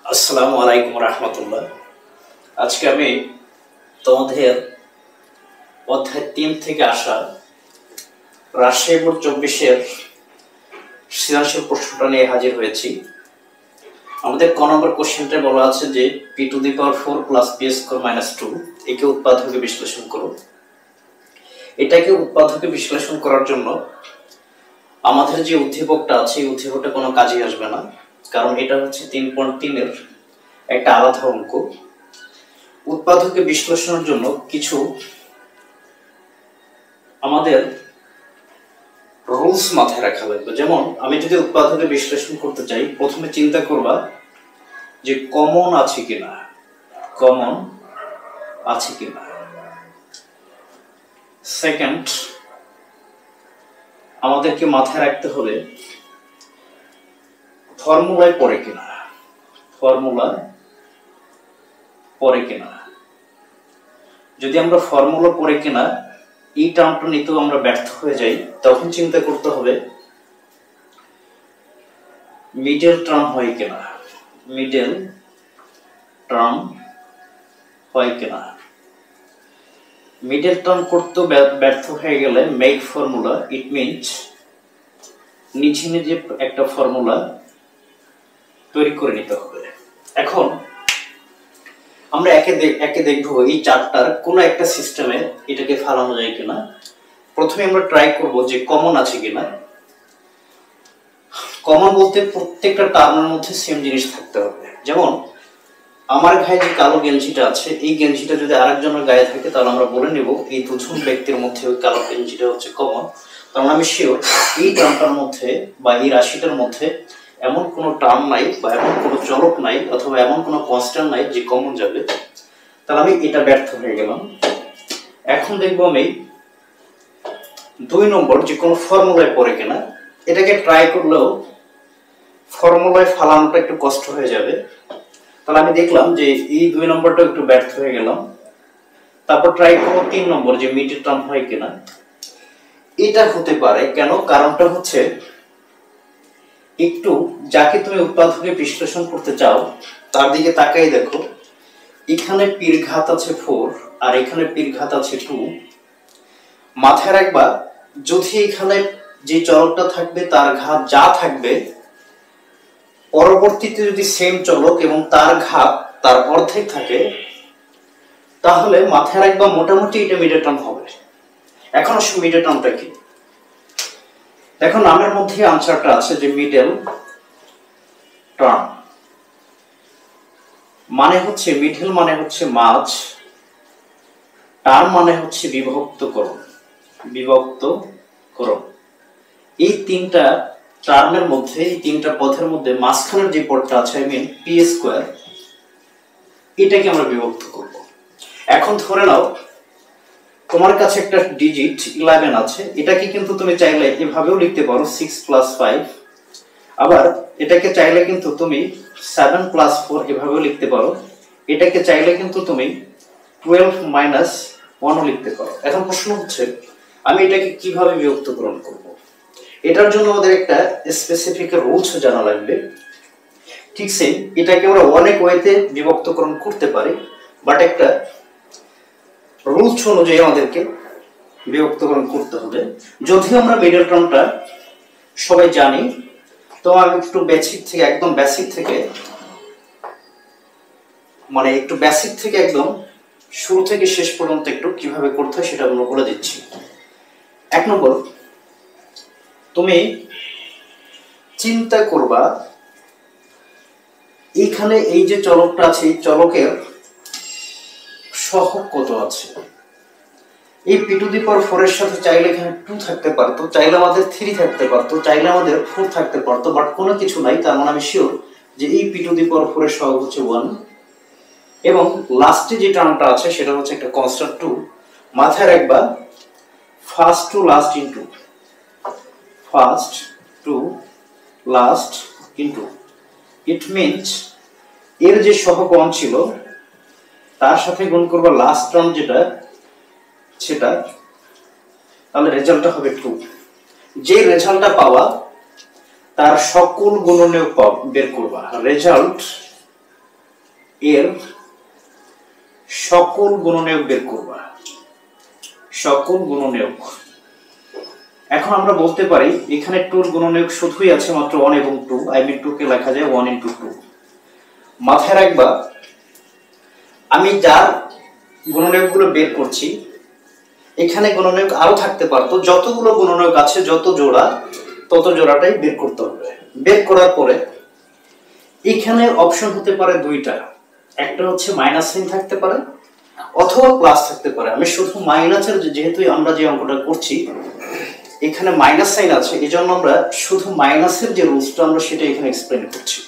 আসসালামু আলাইকুম রহমতুল্লাহ। আজকে আমি তোমাদের অধ্যায় 3 থেকে আসা রাজশাহী বোর্ড 24-এর সৃজনশীল প্রশ্নটা নিয়ে হাজির হয়েছি। আমাদের ক নম্বর কোশ্চেনটা বলা আছে যে p⁴ প্লাস p² - 2 একে উৎপাদকে বিশ্লেষণ করো। এটাকে উৎপাদকে বিশ্লেষণ করার জন্য আমাদের যে উদ্দীপকটা আছে এই উদ্দীপকটা কোনো কাজে আসবে না, কারণ এটা হচ্ছে 3.3-এর একটা আলাদা অঙ্ক। উৎপাদকে বিশ্লেষণের জন্য কিছু আমাদের রুলস মাথায় রাখা লাগবে। যেমন আমি যদি উৎপাদকে বিশ্লেষণ করতে চাই, প্রথমে চিন্তা করবা যে কমন আছে কিনা, কমন আছে কিনা। সেকেন্ড, আমাদেরকে মাথায় রাখতে হবে ফর্মুলায় পড়ে কিনা, ফর্মুলা পড়ে কিনা। যদি আমরা ফর্মুলা পড়ে কিনা এই টার্মটা নিতেও আমরা ব্যর্থ হয়ে যাই, তখন চিন্তা করতে হবে মিডল টার্ম হয় কিনা, মিডল টার্ম হয় কিনা। মিডল টার্ম করতে ব্যর্থ হয়ে গেলে মেক ফর্মুলা, ইট মিনস নিচে নিজে একটা ফর্মুলা তৈরি করে নিতে হবে। এখন আমরা একে দেখবো এই চারটার কোনো একটা সিস্টেমে এটাকে ফালানো যায় কিনা। প্রথমে আমরা ট্রাই করব যে কমন আছে কিনা। কমন বলতে প্রত্যেকটা টার্মের মধ্যে সেম জিনিস থাকতে হবে। যেমন আমার গায়ে যে কালো গেঞ্জিটা আছে, এই গেঞ্জিটা যদি আরেকজনের গায়ে থাকে তাহলে আমরা বলে নেব এই দুজন ব্যক্তির মধ্যে ওই কালো গেঞ্জিটা হচ্ছে কমন। কারণ আমি শিওর এই টার্মটার মধ্যে বা এই রাশিটার মধ্যে এমন কোনো টার্ম নাই বা এমন কোনো চলক নাই অথবা এমন কোনো কনস্ট্যান্ট নাই যে কমন যাবে। তাহলে আমি এটা ব্যর্থ হয়ে গেলাম। এখন দেখবো আমি 2 নম্বর যে কোনো ফর্মুলায় পড়ে কিনা। এটাকে ট্রাই করলেও ফর্মুলায় ফালানোটা একটু কষ্ট হয়ে যাবে। তাহলে আমি দেখলাম যে এই 2 নম্বরটা একটু ব্যর্থ হয়ে গেলাম। তারপর ট্রাই করবো 3 নম্বর যে মিডল টার্ম হয় কিনা। এটা হতে পারে, কেন? কারণটা হচ্ছে একটু যাকে তুমি উৎপাদকে বিশ্লেষণ করতে চাও তার দিকে তাকাই দেখো। এখানে পির ঘাত আছে 4 আর এখানে পির ঘাত আছে 2। মাথায় রাখবা যদি এখানে যে চলকটা থাকবে তার ঘাত যা থাকবে, পরবর্তীতে যদি সেম চলক এবং তার ঘাত তার অর্ধেক থাকে, তাহলে মাথায় রাখবা মোটামুটি এটা মিডল টার্ম হবে। এখন আসলে মিডল টার্মটা কি? দেখো নামের মধ্যে আনসারটা আছে যে মিডল টার্ম মানে হচ্ছে, মিডল মানে হচ্ছে মাঝ, টার্ম মানে হচ্ছে বিভক্তকরণ, বিভক্তকরণ। এই তিনটা টার্মের মধ্যে, এই তিনটা পথের মধ্যে মাঝখানের যে পদটা আছে আই মিন p², এটাকে আমরা বিভক্ত করব। এখন ধরে নাও তোমার কাছে একটা ডিজিট 11 আছে, এটাকে কিন্তু তুমি চাইলে এভাবেও লিখতে পারো 6 + 5। আবার এটাকে চাইলে কিন্তু তুমি 7 + 4 এভাবেও লিখতে পারো। এটাকে চাইলে কিন্তু তুমি 12 - 1ও লিখতে পারো। এখন প্রশ্ন হচ্ছে আমি এটাকে কিভাবে বিভক্তকরণ করব। এটার জন্য আমাদের একটা স্পেসিফিক রুলস জানা লাগবে। ঠিক সেই এটাকে আমরা অনেক ওয়েতে বিভক্তকরণ করতে পারি, বাট একটা রুলস অনুযায়ী আমাদেরকে বিভক্তকরণ করতে হবে। যদিও আমরা মিডল টার্মটা সবাই জানি, তো আমি একটু বেসিক থেকে, একদম বেসিক থেকে, মানে একটু বেসিক থেকে একদম শুরু থেকে শেষ পর্যন্ত একটু কিভাবে করতে হয় সেটা আমরা বলে দিচ্ছি। 1 নম্বর, তুমি চিন্তা করবা এইখানে এই যে চলকটা আছে, এই চলকের সহগ কত আছে। এই p⁴ এর সাথে চাইলে এখানে 2 থাকতে পারতো, চাইলে আমাদের 3 থাকতে পারতো, চাইলে আমাদের 4 থাকতে পারতো, বাট কোনো কিছু নাই। তার মানে আমি শিওর যে এই p⁴ এর সহগ হচ্ছে 1। এবং লাস্টে যে টার্মটা আছে সেটা হচ্ছে একটা কনস্ট্যান্ট 2। মাথায় রাখবা first to last into, first to last into, it means এর যে সহগ 1 ছিল তার সাথে গুণ করবা লাস্ট টার্ম যেটা সেটা, তাহলে রেজাল্টটা হবে 2। যে রেজাল্টটা পাওয়া তার সকল গুণনীয়ক বের করবা। রেজাল্ট এর সকল গুণনীয়ক বের করবা, সকল গুণনীয়ক। এখন আমরা বলতে পারি এখানে 2 এর গুণনীয়ক শুধুই আছে মাত্র 1 এবং 2, আই মিন 2 কে লেখা যায় 1 * 2। মাথায় রাখবা আমি যার গুণনীয়কগুলো বের করছি এখানে গুণনীয়ক আরো থাকতে পারতো, যতগুলো গুণনীয়ক আছে যত জোড়া তত জোড়াটাই বের করতে হবে। বের করার পরে এখানে অপশন হতে পারে দুইটা, একটা হচ্ছে মাইনাস সাইন থাকতে পারে অথবা প্লাস থাকতে পারে। আমি শুধু মাইনাসের, যেহেতু আমরা যে অঙ্কটা করছি এখানে মাইনাস সাইন আছে, এজন্য আমরা শুধু মাইনাসের যে রুলসটা আমরা সেটা এখানে এক্সপ্লেন করছি।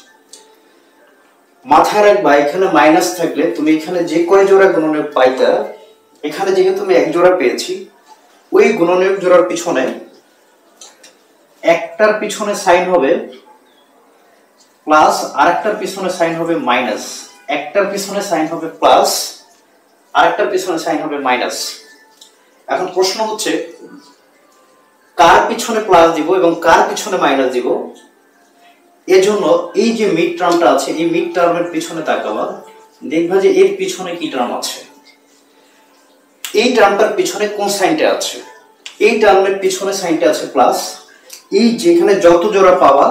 মাথায় রাখবা এখানে মাইনাস থাকলে তুমি এখানে যে কয় জোড়া গুণনীয়ক পাইতা, এখানে যেহেতু আমি এক জোড়া পেয়েছি, ওই গুণনীয়ক জোড়ার পিছনে একটার পিছনে সাইন হবে প্লাস, আরেকটার পিছনে সাইন হবে মাইনাস, একটার পিছনে সাইন হবে প্লাস, আরেকটার পিছনে সাইন হবে মাইনাস। এখন প্রশ্ন হচ্ছে কার পিছনে প্লাস দিব এবং কার পিছনে মাইনাস দিব। এজন্য এই যে মিড টার্মটা আছে এই মিড টার্মের পিছনে তাকাবা, দেখবা যে এর পিছনে কি টার্ম আছে, এই টার্মটার পিছনে কোন সাইনটা আছে। এই টার্মের পিছনে সাইনটা আছে প্লাস, এই যেখানে যত জোড়া পাবা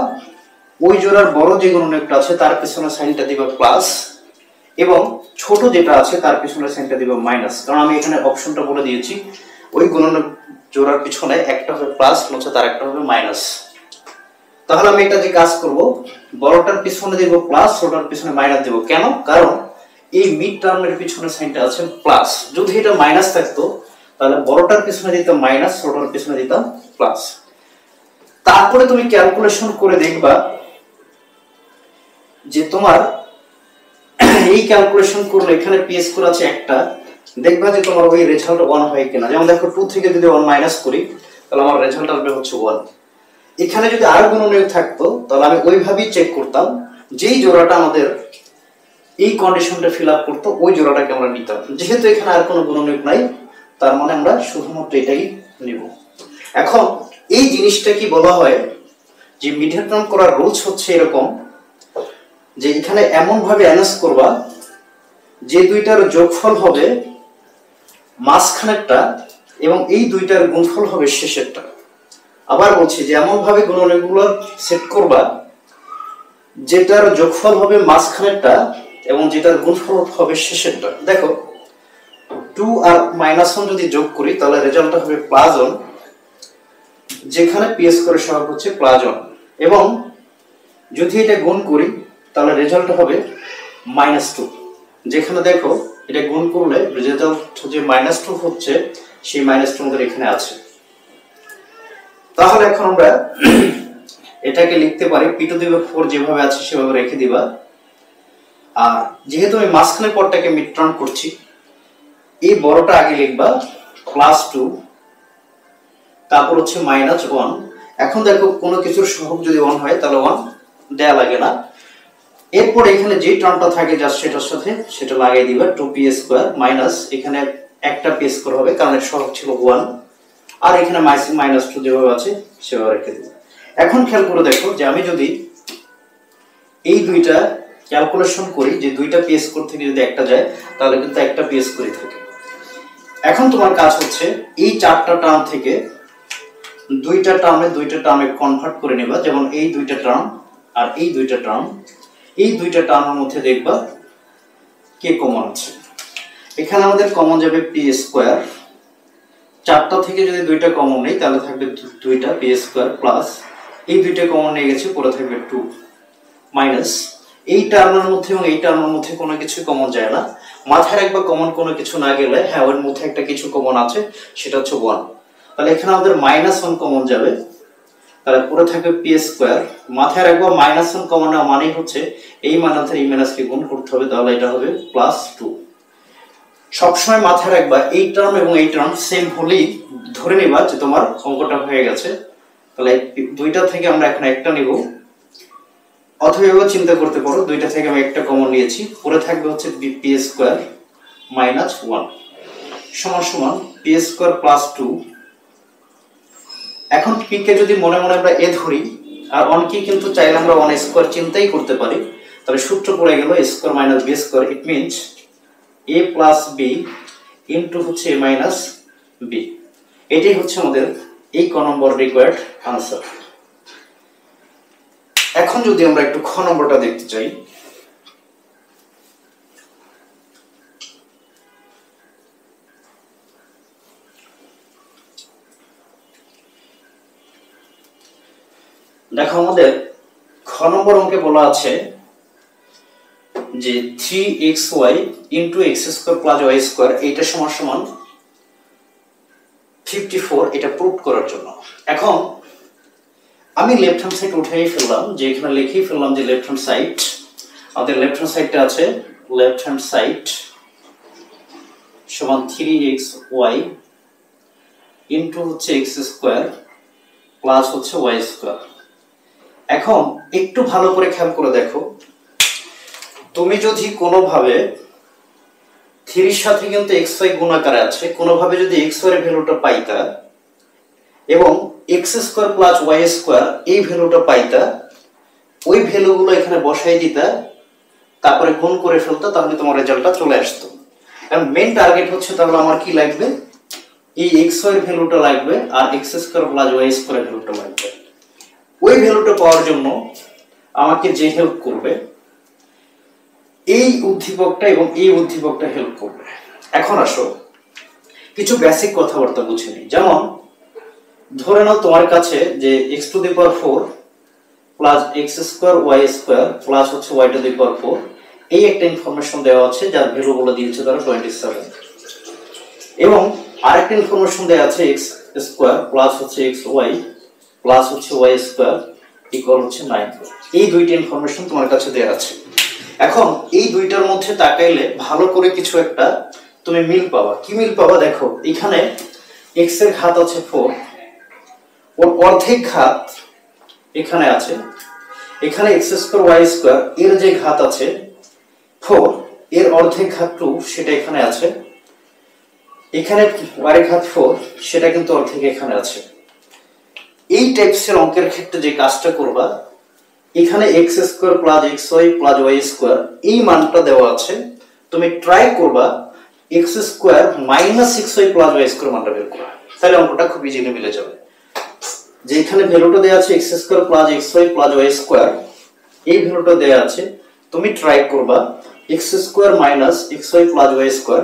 ওই জোড়ার বড় যে গুণনীয়কটা আছে তার পিছনে সাইনটা দিবা প্লাস, এবং ছোট যেটা আছে তার পিছনে সাইনটা দিবা মাইনাস। কারণ আমি এখানে অপশনটা বলে দিয়েছি ওই গুণনীয়ক জোড়ার পিছনে একটা হবে প্লাস নচেত তার একটা হবে মাইনাস। তাহলে আমি এটা যে কাজ করব, বড়টার পিছনে দেব প্লাস, ছোটটার পিছনে মাইনাস দেব। কেন? কারণ এই মিড টার্মের পিছনে সাইনটা আছে প্লাস। যদি এটা মাইনাস থাকতো তাহলে বড়টার পিছনে দিতাম মাইনাস, ছোটটার পিছনে দিতাম প্লাস। তারপরে তুমি ক্যালকুলেশন করে দেখবা যে তোমার এই ক্যালকুলেশন করলে এখানে পি স্কোর আছে একটা, দেখবা যে তোমার ওই রেজাল্ট 1 হয় কিনা। যেমন দেখো 2 থেকে যদি 1 মাইনাস করি তাহলে আমার রেজাল্ট আসবে হচ্ছে 1। এখানে যদি আর গুণনীয়ক থাকতো তাহলে আমি ওইভাবেই চেক করতাম, যেই জোড়াটা আমাদের এই কন্ডিশনটা ফিল আপ করতো ওই জোড়াটাকে আমরা নিতাম। যেহেতু এখানে আর কোনো গুণনীয়ক নাই তার মানে আমরা শুধুমাত্র এটাই নিব। এখন এই জিনিসটা কি বলা হয় যে মিডল টার্ম করার রুলস হচ্ছে এরকম যে এখানে এমন ভাবে অ্যানালাইজ করবা যে দুইটার যোগফল হবে মাঝখানেরটা এবং এই দুইটার গুণফল হবে শেষেরটা। আবার বলছি যে এমন ভাবে গুণনীয়কগুলো সেট করবা যেটার যোগফল হবে মাঝখানেরটা এবং যেটার গুণফল হবে শেষেরটা। দেখো 2 আর -1 যদি যোগ করি তাহলে রেজাল্টটা হবে +1, যেখানে পি স্কয়ার সহগ হচ্ছে +1, এবং যদি এটা গুণ করি তাহলে রেজাল্ট হবে -2, যেখানে দেখো এটা গুণ করলে রেজাল্ট যে -2 হচ্ছে সেই -2 আমাদের এখানে আছে। তাহলে এখন আমরা এটাকে লিখতে পারি p⁴ যেভাবে আছে সেভাবে রেখে দিবা। আর যেহেতু আমি মাঝখানের পদটাকে মিড টার্ম করছি, এই বড়টা আগে লিখবা +2, তারপর হচ্ছে -1। এখন দেখো কোনো কিছুর সহগ যদি 1 হয় তাহলে 1 দেয়া লাগে না। এরপর এখানে যে টার্মটা থাকে জাস্ট সেটার সাথে সেটা লাগিয়ে দিবা, 2p² মাইনাস এখানে একটা p² হবে কারণ এর সহগ ছিল 1, আর এখানে -2 যেভাবে আছে সেভাবে রেখে দিবা। এখন খেয়াল করে দেখো যে আমি যদি এই দুইটা ক্যালকুলেশন করি যে দুইটা p² থেকে যদি একটা যায় তাহলে কিন্তু একটা p² থাকে। এখন তোমার কাজ হচ্ছে এই চারটা টার্ম থেকে দুইটা টার্মে কনভার্ট করে নেবা। যেমন এই দুইটা টার্ম আর এই দুইটা টার্ম, এই দুইটা টার্মের মধ্যে দেখবা কে কমন আছে। এখানে আমাদের কমন যাবে p², চারটা থেকে যদি দুইটা কমন নেই তাহলে থাকবে দুইটা p² প্লাস এই দুইটা কমন নিয়ে গেছে পরে থাকবে 2 মাইনাস এই টার্মের মধ্যে এবং এই টার্মের মধ্যে কোনো কিছু কমন যায় না। মাথায় রাখবা কমন কোনো কিছু না গেলে হ্যাঁ ওর মধ্যে একটা কিছু কমন আছে সেটা হচ্ছে 1, তাহলে এখানে আমাদের -1 কমন যাবে, তাহলে পুরো থাকবে p²। মাথায় রাখবা -1 কমন নেওয়া মানে হচ্ছে এই মাইনাস আর এই মাইনাসকে গুণ করতে হবে, তাহলে এটা হবে +2। সবসময় মাথায় রাখবা এই টার্ম এবং এই টার্ম সেম হলেই ধরে নিবা যে তোমার অঙ্কটা হয়ে গেছে। তাহলে দুইটা থেকে আমরা এখন একটা নিব, অথবা চিন্তা করতে পারো দুইটা থেকে আমি একটা কমন নিয়েছি, পরে থাকবে হচ্ছে p² -1 সমান সমান p² +2। এখন p কে যদি মনে মনে আমরা a ধরি আর 1 কে কিন্তু চাইলে আমরা 1² চিন্তাই করতে পারি, তাহলে সূত্র পড়ে গেল a square minus b square, it means a plus b into হচ্ছে a মাইনাস b। এটাই হচ্ছে আমাদের এই ক নম্বর রিকোয়ার্ড আনসার। এখন যদি আমরা একটু খ নম্বরটা দেখতে চাই, দেখো আমাদের খ নম্বর অঙ্কে বলা আছে যে 3xy into x square plus y square এটা সমান সমান 54, এটা প্রুভ করার জন্য। এখন আমি লেফট হ্যান্ড সাইড উঠাই ফেললাম, যে এখানে লিখেই ফেললাম যে লেফট হ্যান্ড সাইড, আমাদের লেফট হ্যান্ড সাইডটা আছে লেফট হ্যান্ড সাইড সমান 3xy ইনটু হচ্ছে x স্কয়ার প্লাস হচ্ছে y স্কয়ার। এখন একটু ভালো করে খেয়াল করে দেখো, তুমি যদি কোনোভাবে 3 এর সাথে কিন্তু xy গুণাকারে আছে, কোনোভাবে যদি xy এর ভ্যালুটা পাইতা এবং x square plus y square এই ভ্যালুটা পাইতা, ওই ভ্যালুগুলো এখানে বসাই দিতা, তারপরে গুণ করে ফেলতা, তাহলে তোমার রেজাল্টটা চলে আসতো। এখন মেইন টার্গেট হচ্ছে তাহলে আমার কি লাগবে, এই xy এর ভ্যালুটা লাগবে আর x square plus y square এর ভ্যালুটা লাগবে। ওই ভ্যালুটা পাওয়ার জন্য আমাকে যে হেল্প করবে এই উদ্দীপকটা এবং এই উদ্দীপকটা হেল্প করবে। এখন আসো কিছু বেসিক কথাবার্তা বুঝে নিই। যেমন ধরে নাও তোমার কাছে যে x to the power 4 plus x square y square plus হচ্ছে y টু দি পাওয়ার 4 এই একটা ইনফরমেশন দেওয়া আছে, যার ভ্যালু বলে দিয়েছে তারা 27, এবং আরেকটা ইনফরমেশন দেওয়া আছে x স্কয়ার প্লাস হচ্ছে xy প্লাস হচ্ছে y স্কয়ার ইকুয়াল হচ্ছে 9। এই দুইটা ইনফরমেশন তোমার কাছে দেওয়া আছে। এখন এই দুইটার মধ্যে তাকাইলে ভালো করে কিছু একটা তুমি মিল পাবা। কি মিল পাবা দেখো, এখানে x এর ঘাত আছে 4, ওর অর্ধেক ঘাত এখানে আছে, এখানে x স্কয়ার y স্কয়ার এর যে ঘাত আছে 4 এর অর্ধেক ঘাত 2 সেটা এখানে আছে, এখানে y এর ঘাত 4 সেটা কিন্তু অর্ধেক এখানে আছে। এই টাইপসের অঙ্কের ক্ষেত্রে যে কাজটা করবা, এখানে x square plus xy plus y square এই মানটা দেওয়া আছে, তুমি ট্রাই করবা x square minus 6y plus y square মানটা বের করা, তাহলে অঙ্কটা খুব ইজিলি মিলে যাবে। যে এখানে ভ্যালুটা দেওয়া আছে x square plus xy plus y square, এই ভ্যালুটা দেওয়া আছে, তুমি ট্রাই করবা x square minus xy plus y square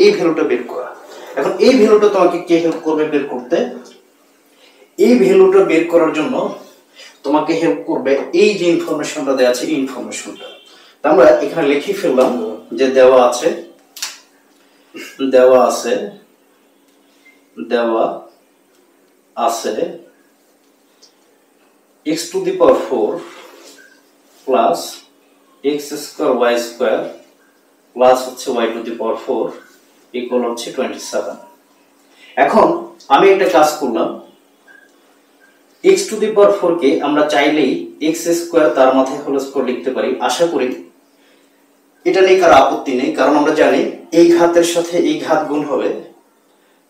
এই ভ্যালুটা বের করা। এখন এই ভ্যালুটা তোমাকে কে হেল্প করবে বের করতে? এই ভ্যালুটা বের করার জন্য তোমাকে হেল্প করবে এই যে ইনফরমেশনটা দেওয়া আছে, এই ইনফরমেশনটা আমরা এখানে লিখে ফেললাম যে দেওয়া আছে x to the power 4 plus x square y square plus হচ্ছে y two the power 4 equal হচ্ছে 27। এখন আমি একটা কাজ করলাম, x টু দি পাওয়ার 4 কে আমরা চাইলেই x স্কয়ার তার মাথায় হোল স্কয়ার লিখতে পারি। আশা করি এটা নিয়ে কারো আপত্তি নেই, কারণ আমরা জানি এই ঘাতের সাথে এই ঘাত গুণ হবে,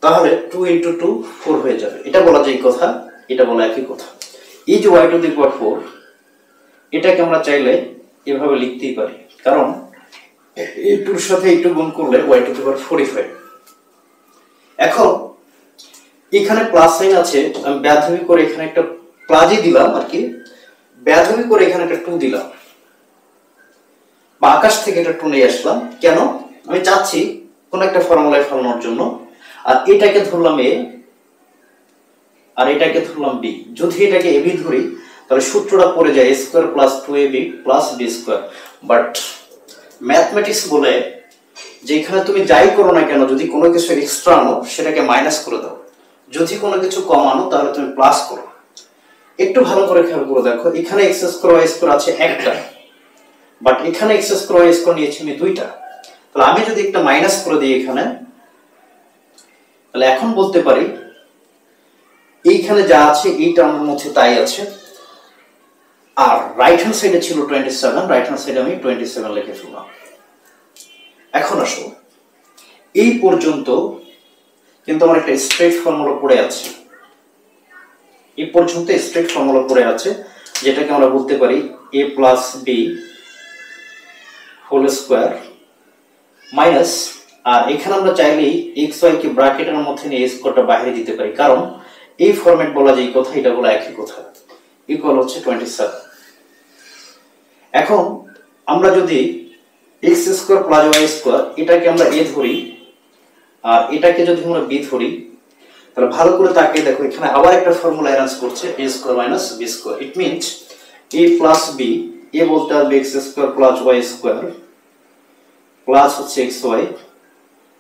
তাহলে 2 * 2 4 হয়ে যাবে। এটা বলা যায় কথা, এটা বলা একই কথা। এই যে y টু দি পাওয়ার 4 এটাকে আমরা চাইলে এভাবে লিখতেই পারি, কারণ এই 2 এর সাথে এই 2 গুণ করলে y টু দি পাওয়ার 45। এখন এখানে প্লাস সাইন আছে, আমি ব্যাধবি করে এখানে একটা প্লাসই দিলাম আর কি, ব্যাধবি করে এখানে একটা 2 দিলাম, বা আকাশ থেকে একটা 2 নিয়ে আসলাম। কেন? আমি চাচ্ছি কোন একটা ফর্মুলায় ফেলানোর জন্য। আর এটাকে ধরলাম a আর এটাকে ধরলাম b। যদি এটাকে ab ধরি তাহলে সূত্রটা পড়ে যায় a square plus 2ab plus b square. But mathematics বলে যে এখানে তুমি যাই করো না কেন, যদি কোনো কিছু এক্সট্রা আনো সেটাকে মাইনাস করে দাও, যদি কোনো কিছু কম আনো তাহলে তুমি প্লাস করো। একটু ভালো করে খেয়াল করে দেখো, এখানে x স্কয়ার y স্কয়ার আছে একটা, বাট এখানে x স্কয়ার y স্কয়ার নিয়েছি আমি দুইটা। তাহলে আমি যদি একটা মাইনাস করে দিই এখানে, তাহলে এখন বলতে পারি এইখানে যা আছে এই টার্মের মধ্যে তাই আছে। আর রাইট হ্যান্ড সাইডে ছিল 27, রাইট হ্যান্ড সাইডে আমি 27 লিখে ফেললাম। এখন আসো, এই পর্যন্ত কিন্তু আমার একটা স্ট্রেট ফর্মুলা পড়ে আছে, এই পর্যন্ত স্ট্রেট ফর্মুলা পড়ে আছে, যেটাকে আমরা বলতে পারি a plus b whole square minus, আর এখানে আমরা চাইলেই এক্স ওয়াই কে ব্র্যাকেটের মধ্যে নিয়ে স্কোয়ারটা বাইরে দিতে পারি, কারণ এই ফরম্যাট বলা যে কথা এটা বলা একই কথা, ইকুয়াল হচ্ছে 27। এখন আমরা যদি x square plus Y square এটাকে আমরা এ ধরি আর এটাকে যদি আমরা বি ধরি, তাহলে ভালো করে তাকিয়ে দেখো এখানে আবার একটা ফর্মুলা অ্যারেঞ্জ করছে A square minus B square. It means A plus B, A বলতে আসবে X square plus Y square plus হচ্ছে এক্স ওয়াই,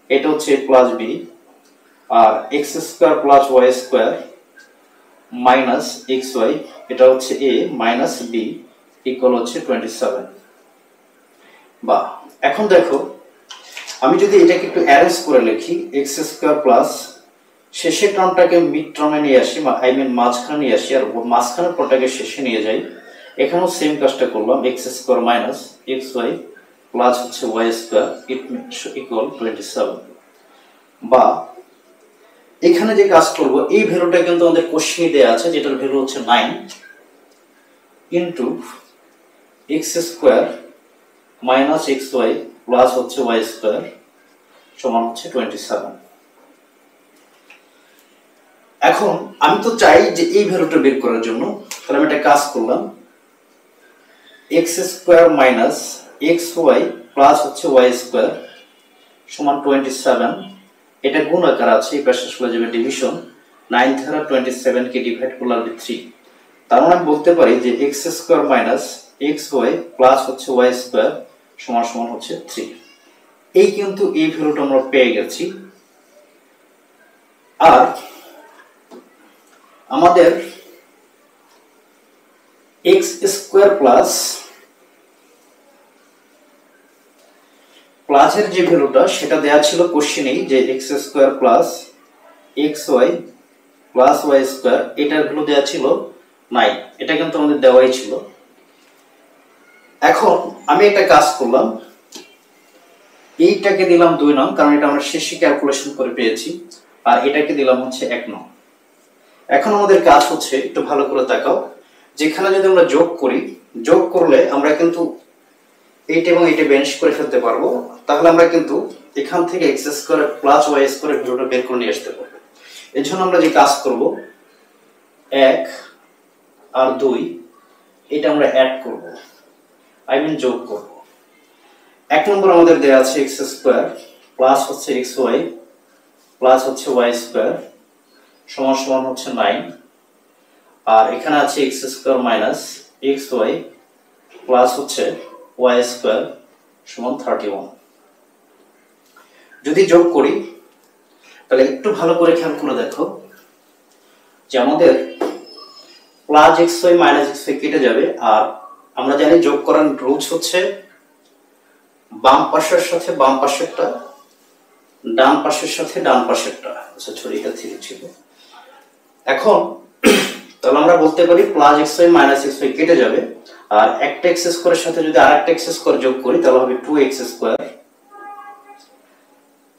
এটা হচ্ছে এ প্লাস বি, আর X square plus Y square minus x Y, এটা হচ্ছে এ minus B equal হচ্ছে 27। বা এখন দেখো আমি যদি এটাকে একটু অ্যারেঞ্জ করে লিখি, এক্স স্কোয়ার প্লাস শেষের টার্মটাকে মিড টার্মে নিয়ে আসি, আই মিন মাঝখানে নিয়ে আসি, আর মাঝখানের পরটাকে শেষে নিয়ে যাই। এখানেও সেম কাজটা করলাম, x square minus x y plus হচ্ছে ওয়াই স্কোয়ার ইকুয়াল 27। বা এখানে যে কাজ করব, এই ভ্যালুটা কিন্তু আমাদের কোশ্চেনে দেয়া আছে, যেটার ভ্যালু হচ্ছে 9 into x square minus x y plus হচ্ছে ওয়াই স্কোয়ার সমান হচ্ছে 27। এখন আমি তো চাই যে এই ভ্যালুটা বের করার জন্য, তাহলে আমি একটা কাজ করলাম, x square minus x y plus হচ্ছে ওয়াই স্কোয়ার সমান 27। এটা গুণ আকার আছে, এই পাশে চলে যাবে ডিভিশন, 9 দ্বারা 27 কে ডিভাইড করলে হবে 3। তার মানে আমি বলতে পারি যে x square minus x y plus হচ্ছে ওয়াই স্কোয়ার সমান সমান হচ্ছে 3। এই কিন্তু এই ভ্যালুটা আমরা পেয়ে গেছি। আর আমাদের এক্স স্কোয়ার প্লাসের যে ভ্যালুটা সেটা দেয়া ছিল কোশ্চেনেই, যে x square plus x y plus Y square, এটার ভ্যালু দেয়া ছিল 9। এটা কিন্তু আমাদের দেওয়াই ছিল। এখন আমি একটা কাজ করলাম, এইটাকে দিলাম 2 নং, কারণ এটা আমরা শেষে ক্যালকুলেশন করে পেয়েছি, আর এটাকে দিলাম হচ্ছে 1 নং। এখন আমাদের কাজ হচ্ছে, একটু ভালো করে তাকাও, যেখানে যদি আমরা যোগ করি, যোগ করলে আমরা কিন্তু এইটা এবং এইটা বেঞ্চ করে ফেলতে পারবো, তাহলে আমরা কিন্তু এখান থেকে x square plus Y square ভ্যালুটা বের করে নিয়ে আসতে পারবো। এর জন্য আমরা যে কাজ করব, 1 আর 2 এটা আমরা অ্যাড করব, আই মিন যোগ করব। 1 নম্বর আমাদের দেয়া আছে এক্স স্কোয়ার প্লাস হচ্ছে এক্স ওয়াই প্লাস হচ্ছে ওয়াই স্কোয়ার সমান সমান হচ্ছে 9, আর এখানে আছে x square minus x y plus হচ্ছে ওয়াই স্কোয়ার সমান 31। যদি যোগ করি তাহলে একটু ভালো করে খেয়াল করে দেখো যে আমাদের plus x y minus x y কেটে যাবে, আর আমরা জানি যোগ করার রুলস হচ্ছে বাম পাশের সাথে বাম পাশেরটা, ডান পাশের সাথে ডান পাশেরটা। আচ্ছা সরি, এটা ঠিক ছিল। এখন তাহলে আমরা বলতে পারি plus x y minus x y কেটে যাবে, আর একটা এক্স স্কোয়ারের সাথে যদি আরেকটা এক্স স্কোয়ার যোগ করি তাহলে হবে 2x স্কোয়ার,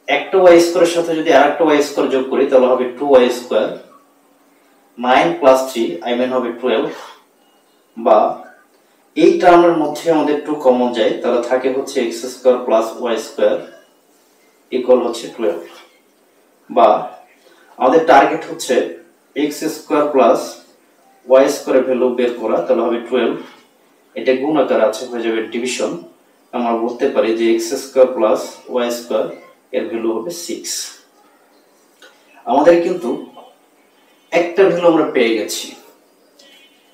একটা ওয়াই স্কোয়ারের সাথে যদি আরেকটা ওয়াই স্কোয়ার যোগ করি তাহলে হবে 2y square, 9 plus 3 I mean হবে 12। বা এই টার্মের মধ্যে আমাদের 2 কমন যায়, তাহলে থাকে হচ্ছে x square plus Y square equal হচ্ছে 12। বা আমাদের টার্গেট হচ্ছে x স্কোয়ার প্লাস ওয়াই স্কোয়ারের ভ্যালু বের করা, তাহলে হবে 12, এটা গুণ আকার আছে, হয়ে যাবে ডিভিশন। আমরা বলতে পারি যে x square plus Y square এর ভ্যালু হবে 6। আমাদের কিন্তু একটা ভ্যালু আমরা পেয়ে গেছি।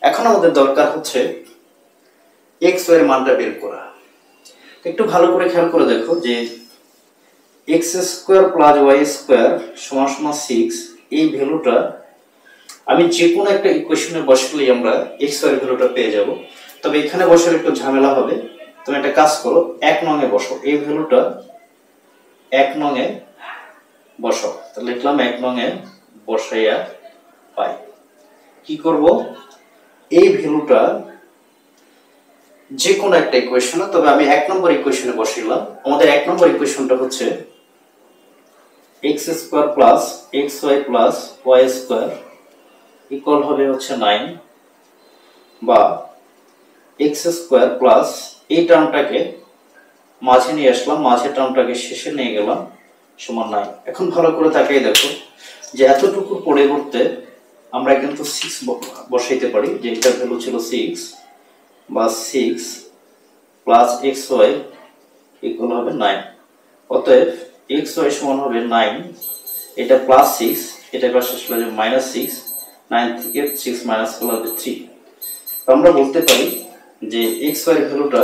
এখন আমাদের দরকার হচ্ছে x এর মানটা বের করা। একটু ভালো করে খেয়াল করে দেখো যে x square plus Y square সমান সমান 6, এই ভ্যালুটা আমি যে কোনো একটা ইকুয়েশনে বসালেই আমরা x এর ভ্যালুটা পেয়ে যাব। তবে এখানে বসার একটু ঝামেলা হবে, তুমি একটা কাজ করো, 1 নং এ বসো, এই ভ্যালুটা 1 নং এ বসাও। তাহলে লিখলাম 1 নং এ বসাইয়া পাই। কি করব, এই ভ্যালুটা যে কোনো একটা ইকুয়েশনে, তবে আমি 1 নম্বর ইকুয়েশনে বসাইলাম। আমাদের 1 নম্বর ইকুয়েশনটা হচ্ছে x square plus xy plus y square equal হবে হচ্ছে 9, বা x স্কয়ার প্লাস এই টার্মটাকে মাঝে নিয়ে আসলাম, মাঝের টার্মটাকে শেষে নিয়ে গেলাম, সমান 9। এখন ভালো করে তাকিয়ে দেখো যে এতটুকুর পরিবর্তে আমরা কিন্তু 6 বসাইতে পারি, যে এটার ভ্যালু ছিল 6 বা 6 প্লাস xy ইকুয়াল হবে 9। অতএব xy সমান হবে 9, এটা প্লাস 6, এটা পাশে আসলে যে মাইনাস 6, 9 থেকে 6 মাইনাস করলে হবে 3। তো আমরা বলতে পারি যে xy এর ভ্যালুটা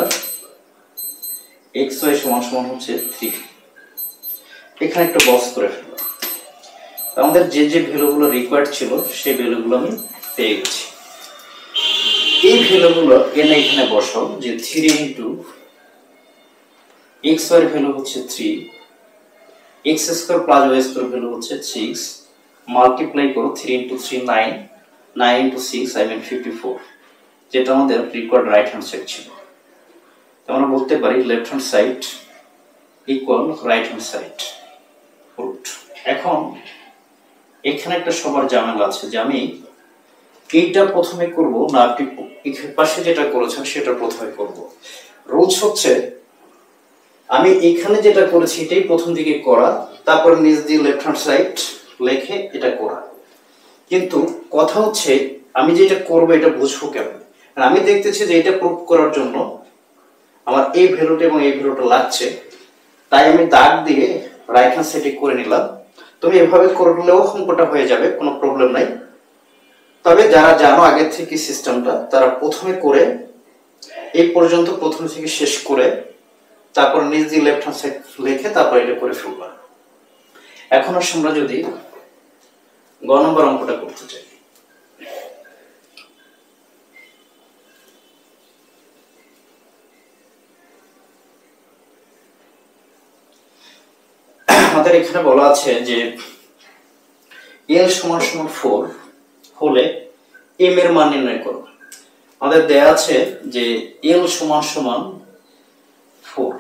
xy সমান সমান হচ্ছে 3। এখানে একটা বক্স করে ফেললাম। আমাদের যে যে ভ্যালুগুলো রিকোয়ার্ড ছিল সেই ভ্যালুগুলো আমি পেয়ে গেছি। এই ভ্যালুগুলো এনে এখানে বসাও, যে 3 ইন্টু xy এর ভ্যালু হচ্ছে 3, x square plus y square value হচ্ছে 6, মাল্টিপ্লাই করো 3 ইন্টু 3 9, 9 ইন্টু 6 I mean 54, যেটা আমাদের রিকোয়ার্ড রাইট হ্যান্ড সাইড ছিল। আমরা বলতে পারি left hand side equal right hand side root. এখন এখানে একটা সবার ঝামেলা আছে যে আমি এইটা প্রথমে করব না আপনি পাশে যেটা করেছেন সেটা প্রথমে করব। রুলস হচ্ছে আমি এখানে যেটা করেছি এটাই প্রথম দিকে করা, তারপর নিচ দিয়ে লেফট হ্যান্ড সাইড লিখে এটা করা। কিন্তু কথা হচ্ছে আমি যেটা করব এটা বুঝবো কেমন? আমি দেখতেছি যে এটা প্রুফ করার জন্য আমার এই ভ্যালুটা এবং এই ভ্যালুটা লাগছে, তাই আমি দাগ দিয়ে রাইট হ্যান্ড সাইডে করে নিলাম। তুমি এভাবে করলেও অঙ্কটা হয়ে যাবে, কোনো প্রবলেম নাই। তবে যারা জানো আগে থেকে সিস্টেমটা, তারা প্রথমে করে এই পর্যন্ত প্রথম থেকে শেষ করে তারপর নিচ দিয়ে লেফট হ্যান্ড সাইড লিখে তারপর এটা করে ফেলবা। এখন আমরা যদি গ নম্বর অঙ্কটা করতে চাই, আমাদের এখানে বলা আছে যে l সমান সমান 4 হলে m এর মান নির্ণয় করো। আমাদের দেয়া আছে যে l সমান সমান 4।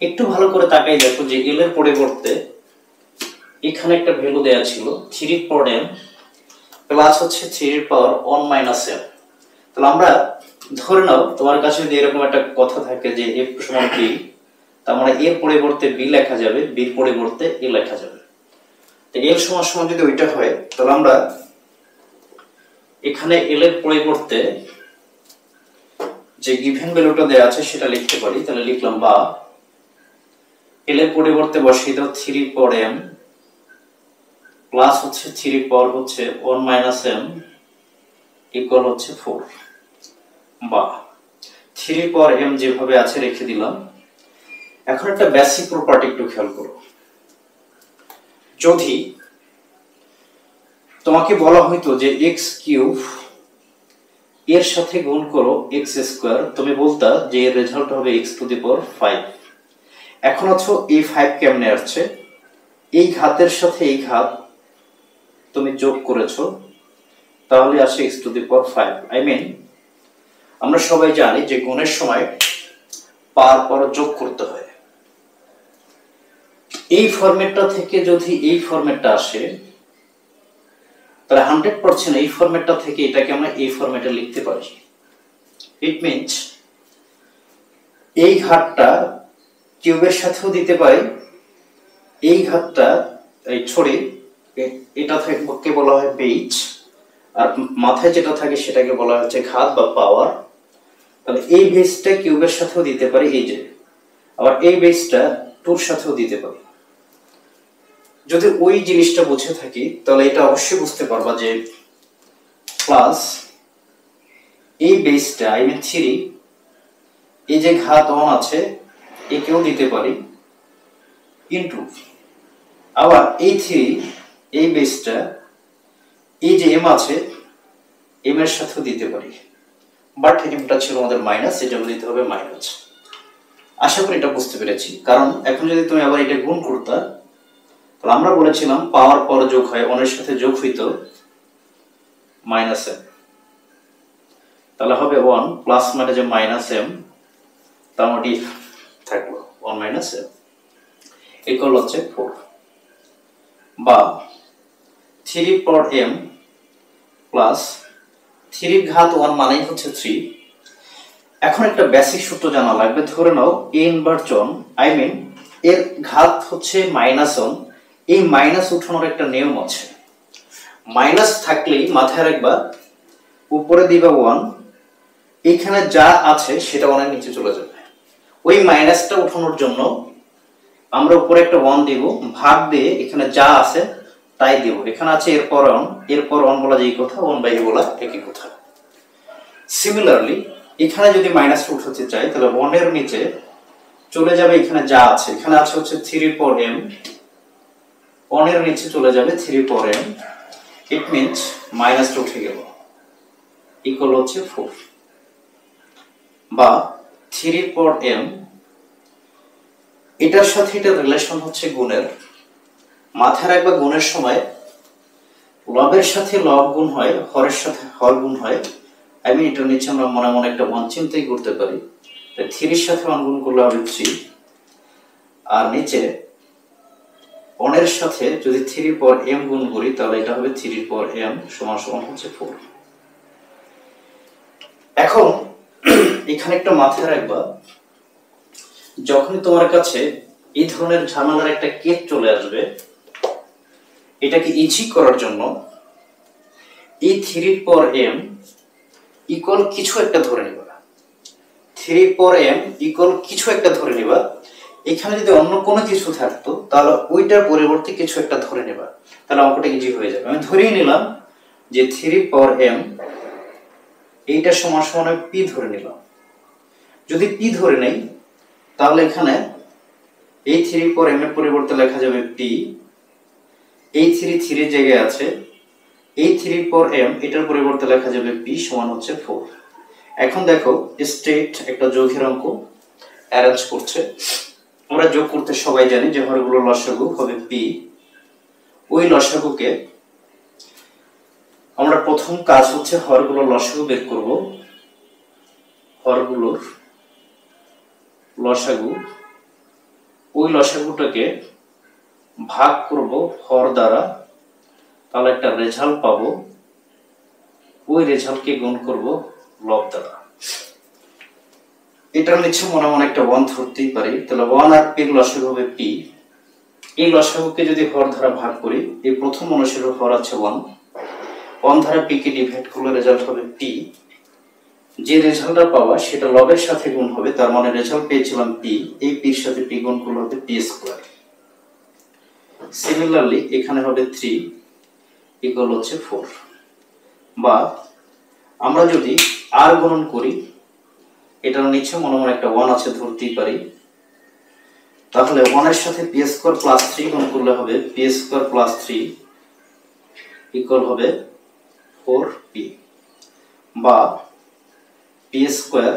একটু ভালো করে তাকাই দেখো যে l এর পরিবর্তে এখানে একটা ভ্যালু দেয়া ছিল 3 পর m প্লাস হচ্ছে 3 এর পাওয়ার 1 মাইনাস m। তাহলে আমরা ধরে নাও তোমার কাছে যদি এরকম একটা কথা থাকে যে f সমান b, তার মানে এর পরিবর্তে b লেখা যাবে, b এর পরিবর্তে a লেখা যাবে। তো l সমান সমান যদি ওইটা হয় তাহলে আমরা এখানে l এর পরিবর্তে যে গিভেন ভ্যালুটা দেয়া আছে সেটা লিখতে পারি। তাহলে লিখলাম বা l এর পরিবর্তে বসিয়ে দাও 3 পর m প্লাস হচ্ছে 3 পর হচ্ছে 1 মাইনাস m ইকুয়াল হচ্ছে 4, বা 3 পর m যেভাবে আছে রেখে দিলাম। এখন একটা বেসিক প্রপার্টি একটু খেয়াল করো। যদি তোমাকে বলা হইতো যে x কিউব এর সাথে গুণ করো x স্কয়ার, তুমি বলতা যে এর রেজাল্ট হবে x টু দি পাওয়ার 5। এখন আছো এই 5 কেমনে আসছে? এই ঘাতের সাথে এই ঘাত তুমি যোগ করেছো, তাহলে আসে x to the power 5। I mean আমরা সবাই জানি যে গুণের সময় পাওয়ার পর যোগ করতে হয়। এই ফরম্যাটটা থেকে যদি এই ফরম্যাটটা আসে তাহলে 100% এই ফরম্যাটটা থেকে এটাকে আমরা এই ফরম্যাটে লিখতে পারি। ইট মিন্স এই ঘাতটা কিউবের সাথেও দিতে পারি, এই ঘাতটা এই ছড়ি এটা থেকে বলা হয় বেজ, আর মাথায় যেটা থাকে সেটাকে বলা হচ্ছে ঘাত বা পাওয়ার। তাহলে এই বেজটা কিউবের সাথেও দিতে পারি, এই যে আবার এই বেজটা টুর সাথেও দিতে পারি। যদি ওই জিনিসটা বুঝে থাকি তাহলে এটা অবশ্যই বুঝতে পারবা যে প্লাস এই বেসটা আই মিন 3, এই যে ঘাত 1 আছে একেও দিতে পারি, ইনটু আবার এই 3 এই বেসটা এই যে m আছে m এর সাথেও দিতে পারি, বাট এমটা ছিল আমাদের মাইনাস, এটা দিতে হবে মাইনাস। আশা করি এটা বুঝতে পেরেছি। কারণ এখন যদি তুমি আবার এটা গুণ করতা, তাহলে আমরা বলেছিলাম পাওয়ার পর যোগ হয়, 1 এর সাথে যোগ হইতো মাইনাস m, তাহলে হবে 1 প্লাস মানে যে মাইনাস m, তার মানে থাকলো 1 মাইনাস m ইকুয়াল হচ্ছে 4, বা 3 পর m প্লাস 3 ঘাত 1 মানেই হচ্ছে 3, এখন একটা বেসিক সূত্র জানা লাগবে। ধরে নাও a ইনভার্স 1, আই মিন এর ঘাত হচ্ছে -1। এই মাইনাস উঠানোর একটা নিয়ম আছে। মাইনাস থাকলেই মাথায় রাখবা উপরে দিবা 1, এখানে যা আছে সেটা 1 এর নিচে চলে যাবে। ওই মাইনাসটা উঠানোর জন্য আমরা উপরে একটা 1 দিব, ভাগ দিয়ে এখানে যা আছে তাই দিব। এখানে আছে এরপর 1 বলা যেই কথা, 1/a বলা একই কথা। সিমিলারলি এখানে যদি মাইনাসটা উঠাতে চাই তাহলে 1 এর নিচে চলে যাবে এখানে যা আছে। এখানে আছে হচ্ছে 3 পর m, 1 এর নিচে চলে যাবে 3 পর m। ইট মিন্স মাইনাসটা উঠে গেল, ইকুয়াল হচ্ছে 4 বা 3 পর m। এটার সাথে এটার রিলেশন হচ্ছে গুণের। মাথায় রাখবা গুণের সময় লবের সাথে লব গুণ হয়, হরের সাথে হর গুণ হয়। আই মিন এটার নিচে আমরা মনে মনে একটা 1 চিন্তাই করতে পারি। 3 এর সাথে 1 গুণ করলে হবে 3, আর নিচে 1 এর সাথে যদি 3 পর m গুণ করি তাহলে এটা হবে 3 পর m সমান সমান হচ্ছে 4। এখন এখানে একটা মাথায় রাখবা, যখনই তোমার কাছে এই ধরনের ঝামেলার একটা কেস চলে আসবে, এটাকে ইজি করার জন্য এই 3 পর m ইকুয়াল কিছু একটা ধরে নিবা। 3 পর m ইকুয়াল কিছু একটা ধরে নিবা। এখানে যদি অন্য কোনো কিছু থাকতো তাহলে ওইটার পরিবর্তে কিছু একটা ধরে নেবা, তাহলে অঙ্কটা ইজি হয়ে যাবে। আমি ধরেই নিলাম যে 3 পর m এইটা সমান সমান p ধরে নিলাম। যদি p ধরে নেই তাহলে এখানে এই 3 পর m এর পরিবর্তে লেখা যাবে p। এই 3 এর জায়গায় আছে, এই 3 পর m এটার পরিবর্তে লেখা যাবে p সমান হচ্ছে 4। এখন দেখো স্ট্রেট একটা যোগের অঙ্ক অ্যারেঞ্জ করছে। আমরা যোগ করতে সবাই জানি যে হরগুলোর লসাগু হবে p। ওই লসাগুকে আমরা প্রথম কাজ হচ্ছে হরগুলোর লসাগু বের করব। হরগুলোর লসাগু, ওই লসাগুটাকে ভাগ করব হর দ্বারা, তাহলে একটা রেজাল্ট পাবো। ওই রেজাল্টকে গুণ করব লব দ্বারা। এটার নিচে মনে মনে একটা 1 ধরতেই পারি, তাহলে 1 আর p এর লসাগু হবে p। এই লসাগুকে যদি হর দ্বারা ভাগ করি, এই প্রথম অনুসারে হর আছে 1, 1 দ্বারা p কে ডিভাইড করলে রেজাল্ট হবে p। যে রেজাল্টটা পাওয়া সেটা লবের সাথে গুণ হবে, তার মানে রেজাল্ট পেয়েছিলাম p, এই p এর সাথে p গুণ করলে হবে p স্কয়ার। সিমিলারলি এখানে হবে 3 ইকুয়াল হচ্ছে 4। বা আমরা যদি r গুণন করি, এটার নিচে মনে মনে একটা 1 আছে ধরতেই পারি, তাহলে 1 এর সাথে p স্কয়ার প্লাস 3 গুণ করলে হবে p স্কয়ার প্লাস 3 ইকুয়াল হবে 4p। বা p স্কয়ার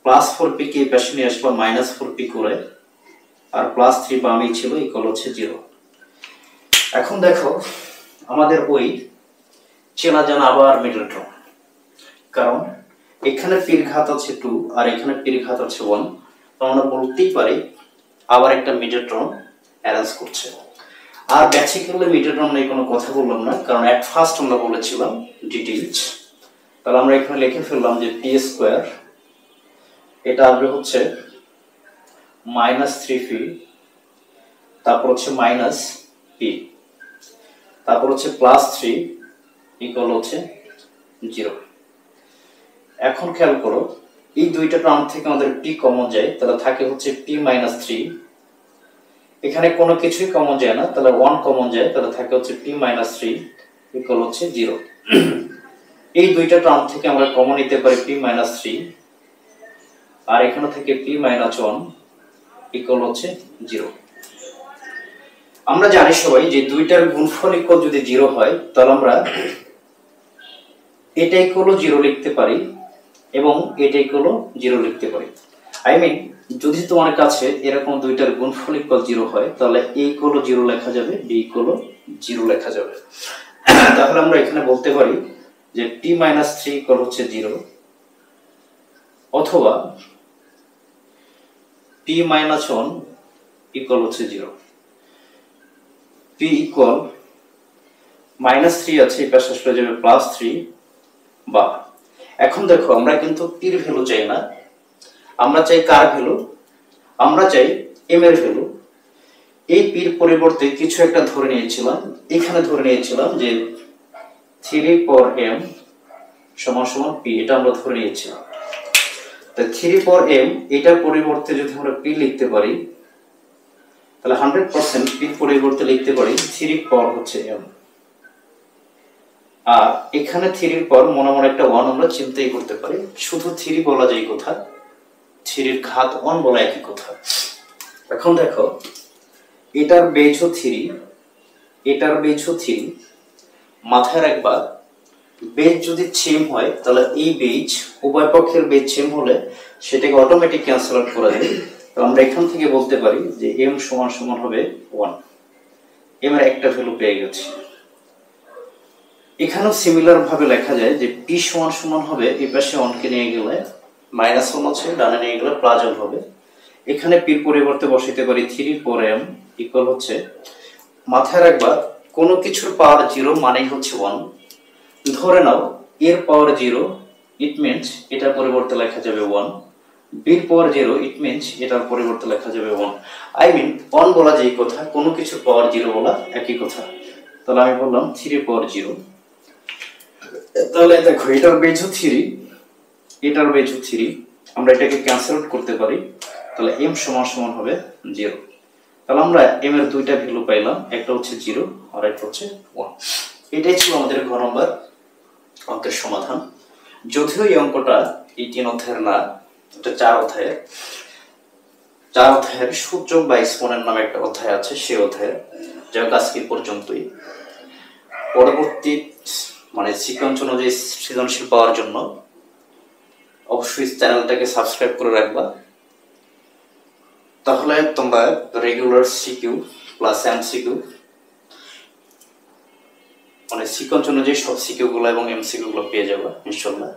প্লাস 4p কে এই পাশে নিয়ে আসবা মাইনাস 4p করে, আর প্লাস 3 বামেই ছিল, ইকুয়াল হচ্ছে 0। এখন দেখো আমাদের ওই চেনা জানা আবার মিডল টার্ম, কারণ এখানে p এর ঘাত আছে 2 আর এখানে p এর ঘাত আছে 1, তো আমরা বলতেই পারি আবার একটা মিডল টার্ম অ্যারেঞ্জ করছে। আর বেসিক্যালি মিডল টার্ম নিয়ে কোনো কথা বললাম না, কারণ এট ফার্স্ট আমরা বলেছিলাম ডিটেইলস। তাহলে আমরা এখানে লিখে ফেললাম যে p স্কয়ার এটা আসবে হচ্ছে -3p, তারপর হচ্ছে -p, তারপর হচ্ছে +3 ইকুয়াল হচ্ছে 0। এখন খেয়াল করো এই দুইটা টার্ম থেকে আমাদের p কমন যায়, তাহলে থাকে হচ্ছে p - 3। এখানে কোনো কিছুই কমন যায় না, তাহলে 1 কমন যায়, তাহলে থাকে হচ্ছে p - 3 ইকুয়াল হচ্ছে 0। এই দুইটা টার্ম থেকে আমরা কমন নিতে পারি p - 3, আর এখানে থেকে p - 1 ইকুয়াল হচ্ছে 0। আমরা জানি সবাই যে দুইটার গুণফল ইকুয়াল যদি 0 হয় তাহলে আমরা এটা ইকুয়াল 0 লিখতে পারি এবং এটা ইকুয়াল 0 লিখতে পারি। আই মিন যদি তোমার কাছে এরকম দুইটার গুণফল ইকুয়াল 0 হয় তাহলে a ইকুয়াল 0 লেখা যাবে, b ইকুয়াল 0 লেখা যাবে। তাহলে আমরা এখানে বলতে পারি যে p - 3 ইকুয়াল হচ্ছে 0, অথবা p - 1 ইকুয়াল হচ্ছে 0। p ইকুয়াল -3 আছে, এই পাশে আসলে যাবে +3। বা এখন দেখো আমরা কিন্তু পির ভ্যালু চাই না, আমরা চাই কার ভ্যালু, আমরা চাই এম এর ভ্যালু। এই পির পরিবর্তে কিছু একটা ধরে নিয়েছিলাম, এখানে ধরে নিয়েছিলাম যে 3 পর m সমান সমান পি, এটা আমরা ধরে নিয়েছিলাম। তাই 3 পর m এটার পরিবর্তে যদি আমরা পি লিখতে পারি তাহলে 100% পির পরিবর্তে লিখতে পারি 3 পর হচ্ছে m। আর এখানে 3 এর পর মনে মনে একটা 1 আমরা চিন্তাই করতে পারি, শুধু 3 বলা যায় কথা, 3 এর ঘাত 1 বলা একই কথা। এখন দেখো এটার বেজও 3, এটার বেজও 3, মাথায় রাখবা বেজ যদি সেম হয় তাহলে এই বেজ উভয় পক্ষের বেজ সেম হলে সেটাকে অটোমেটিক ক্যান্সেল আউট করা যায়। তো আমরা এখান থেকে বলতে পারি যে m সমান সমান হবে 1। m এর একটা ভ্যালু পেয়ে গেছি। এখানেও সিমিলার ভাবে লেখা যায় যে p সমান সমান হবে এই পাশে 1 কে নিয়ে গেলে -1 আছে, ডানে নিয়ে গেলে +1 হবে। এখানে p এর পরিবর্তে বসাইতে পারি 3 পর m ইকুয়াল হচ্ছে, মাথায় রাখবা কোনো কিছুর পাওয়ার 0 মানেই হচ্ছে 1। ধরে নাও এর পাওয়ার 0, ইট মিন্স এটার পরিবর্তে লেখা যাবে 1। বির পাওয়ার 0, ইট মিন্স এটার পরিবর্তে লেখা যাবে 1। আই মিন 1 বলা যেই কথা, কোনো কিছুর পাওয়ার 0 বলা একই কথা। তাহলে আমি বললাম 3 পাওয়ার 0। তাহলে দেখো এটার বেজও 3, এটার বেজও 3, আমরা এটাকে ক্যান্সেল আউট করতে পারি। তাহলে m সমান সমান হবে 0। তাহলে আমরা m এর দুইটা ভ্যালু পাইলাম, একটা হচ্ছে 0 আর একটা হচ্ছে 1। এটাই ছিল আমাদের ঘ নম্বর অঙ্কের সমাধান। যদিও এই অঙ্কটা এই 3 অধ্যায়ের না, এটা 4 অধ্যায়ের। 4 অধ্যায়ের সূচক বা এক্সপোনেন্ট নামে একটা অধ্যায় আছে, সেই অধ্যায়ের। যাই হোক আজকে পর্যন্তই। পরবর্তী মানে সিকোয়েন্স অনুযায়ী সৃজনশীল পাওয়ার জন্য অবশ্যই চ্যানেলটাকে সাবস্ক্রাইব করে রাখবা, তাহলে তোমরা রেগুলার সিকিউ প্লাস এমসিকিউ মানে সিকোয়েন্স অনুযায়ী সব সিকিউ গুলো এবং এমসিকিউ গুলো পেয়ে যাবে ইনশাআল্লাহ।